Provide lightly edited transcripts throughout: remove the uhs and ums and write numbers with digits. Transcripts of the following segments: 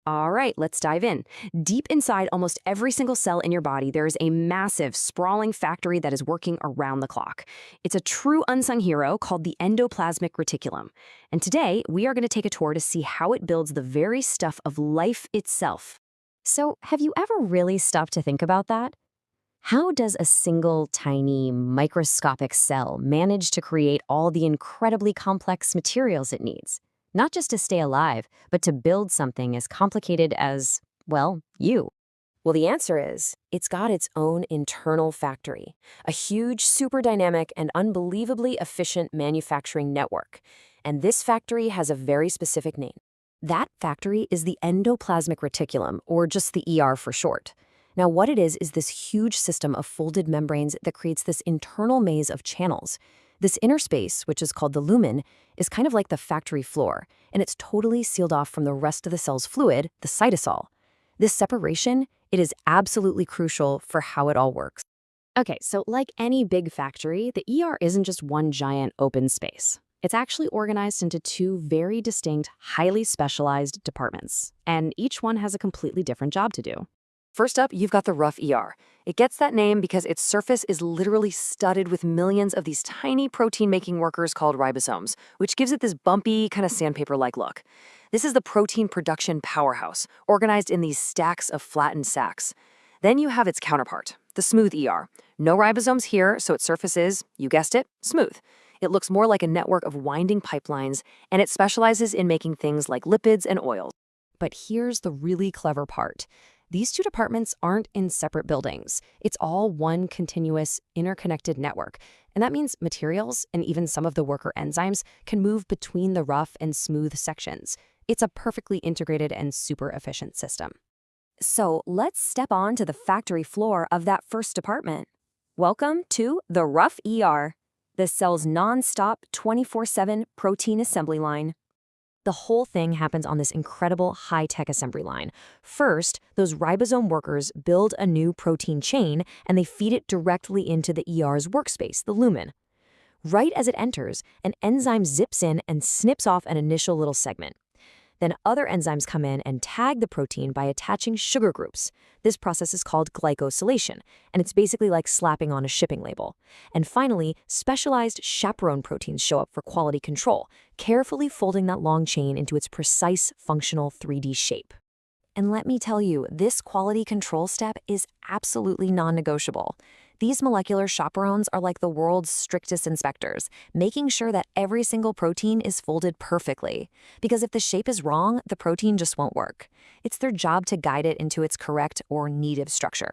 All right, let's dive in. Deep inside almost every single cell in your body, there is a massive, sprawling factory that is working around the clock. It's a true unsung hero called the endoplasmic reticulum. And today, we are going to take a tour to see how it builds the very stuff of life itself. So, have you ever really stopped to think about that? How does a single, tiny, microscopic cell manage to create all the incredibly complex materials it needs? Not just to stay alive, but to build something as complicated as, well, you. Well, the answer is, it's got its own internal factory, a huge, super dynamic, and unbelievably efficient manufacturing network. And this factory has a very specific name. That factory is the endoplasmic reticulum, or just the ER for short. Now, what it is this huge system of folded membranes that creates this internal maze of channels. This inner space, which is called the lumen, is kind of like the factory floor, and it's totally sealed off from the rest of the cell's fluid, the cytosol. This separation, it is absolutely crucial for how it all works. Okay, so like any big factory, the ER isn't just one giant open space. It's actually organized into two very distinct, highly specialized departments, and each one has a completely different job to do. First up, you've got the rough ER. It gets that name because its surface is literally studded with millions of these tiny protein-making workers called ribosomes, which gives it this bumpy, kind of sandpaper-like look. This is the protein production powerhouse, organized in these stacks of flattened sacs. Then you have its counterpart, the smooth ER. No ribosomes here, so its surface is, you guessed it, smooth. It looks more like a network of winding pipelines, and it specializes in making things like lipids and oils. But here's the really clever part. These two departments aren't in separate buildings. It's all one continuous, interconnected network. And that means materials, and even some of the worker enzymes, can move between the rough and smooth sections. It's a perfectly integrated and super efficient system. So let's step on to the factory floor of that first department. Welcome to the rough ER, the cell's non-stop 24/7 protein assembly line. The whole thing happens on this incredible high-tech assembly line. First, those ribosome workers build a new protein chain, and they feed it directly into the ER's workspace, the lumen. Right as it enters, an enzyme zips in and snips off an initial little segment. Then other enzymes come in and tag the protein by attaching sugar groups. This process is called glycosylation, and it's basically like slapping on a shipping label. And finally, specialized chaperone proteins show up for quality control, carefully folding that long chain into its precise functional 3D shape. And let me tell you, this quality control step is absolutely non-negotiable. These molecular chaperones are like the world's strictest inspectors, making sure that every single protein is folded perfectly. Because if the shape is wrong, the protein just won't work. It's their job to guide it into its correct or native structure.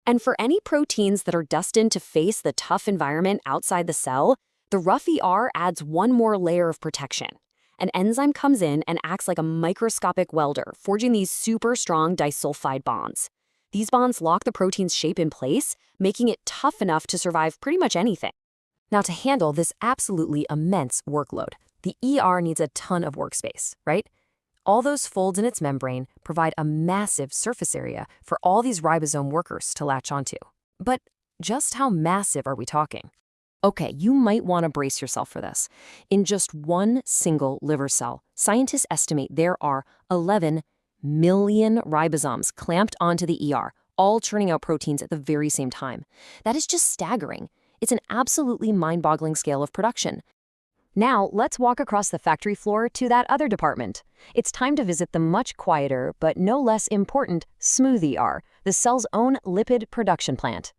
And for any proteins that are destined to face the tough environment outside the cell, the rough ER adds one more layer of protection. An enzyme comes in and acts like a microscopic welder, forging these super strong disulfide bonds. These bonds lock the protein's shape in place, making it tough enough to survive pretty much anything. Now, to handle this absolutely immense workload, the ER needs a ton of workspace, right? All those folds in its membrane provide a massive surface area for all these ribosome workers to latch onto. But just how massive are we talking? Okay, you might want to brace yourself for this. In just one single liver cell, scientists estimate there are 11 million ribosomes clamped onto the ER, all churning out proteins at the very same time. That is just staggering. It's an absolutely mind-boggling scale of production. Now, let's walk across the factory floor to that other department. It's time to visit the much quieter, but no less important, smooth ER, the cell's own lipid production plant.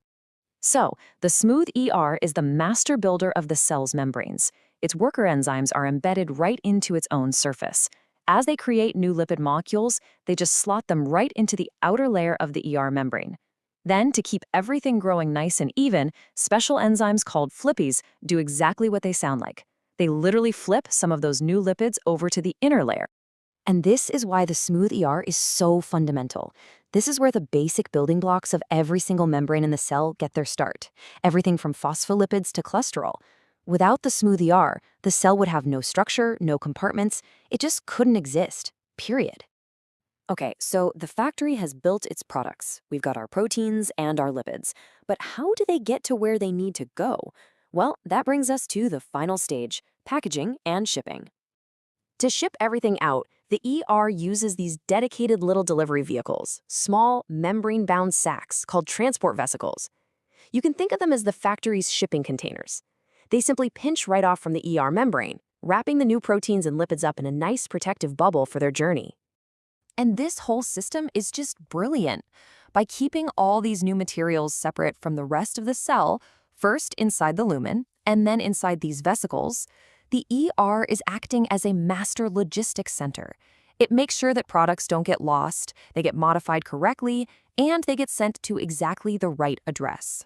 So, the smooth ER is the master builder of the cell's membranes. Its worker enzymes are embedded right into its own surface. As they create new lipid molecules, they just slot them right into the outer layer of the ER membrane. Then, to keep everything growing nice and even, special enzymes called flippies do exactly what they sound like. They literally flip some of those new lipids over to the inner layer. And this is why the smooth ER is so fundamental. This is where the basic building blocks of every single membrane in the cell get their start. Everything from phospholipids to cholesterol. Without the smooth ER, the cell would have no structure, no compartments. It just couldn't exist, period. Okay, so the factory has built its products. We've got our proteins and our lipids. But how do they get to where they need to go? Well, that brings us to the final stage, packaging and shipping. To ship everything out, The ER uses these dedicated little delivery vehicles, small, membrane-bound sacs called transport vesicles. You can think of them as the factory's shipping containers. They simply pinch right off from the ER membrane, wrapping the new proteins and lipids up in a nice protective bubble for their journey. And this whole system is just brilliant. By keeping all these new materials separate from the rest of the cell, first inside the lumen, and then inside these vesicles, the ER is acting as a master logistics center. It makes sure that products don't get lost, they get modified correctly, and they get sent to exactly the right address.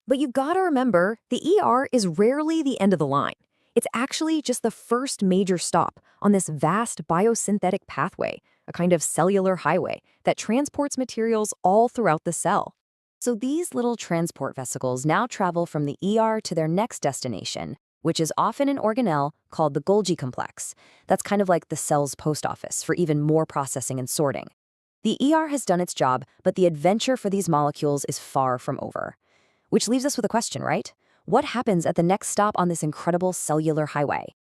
But you've got to remember, the ER is rarely the end of the line. It's actually just the first major stop on this vast biosynthetic pathway, a kind of cellular highway that transports materials all throughout the cell. So these little transport vesicles now travel from the ER to their next destination, which is often an organelle called the Golgi complex. That's kind of like the cell's post office for even more processing and sorting. The ER has done its job, but the adventure for these molecules is far from over. Which leaves us with a question, right? What happens at the next stop on this incredible cellular highway?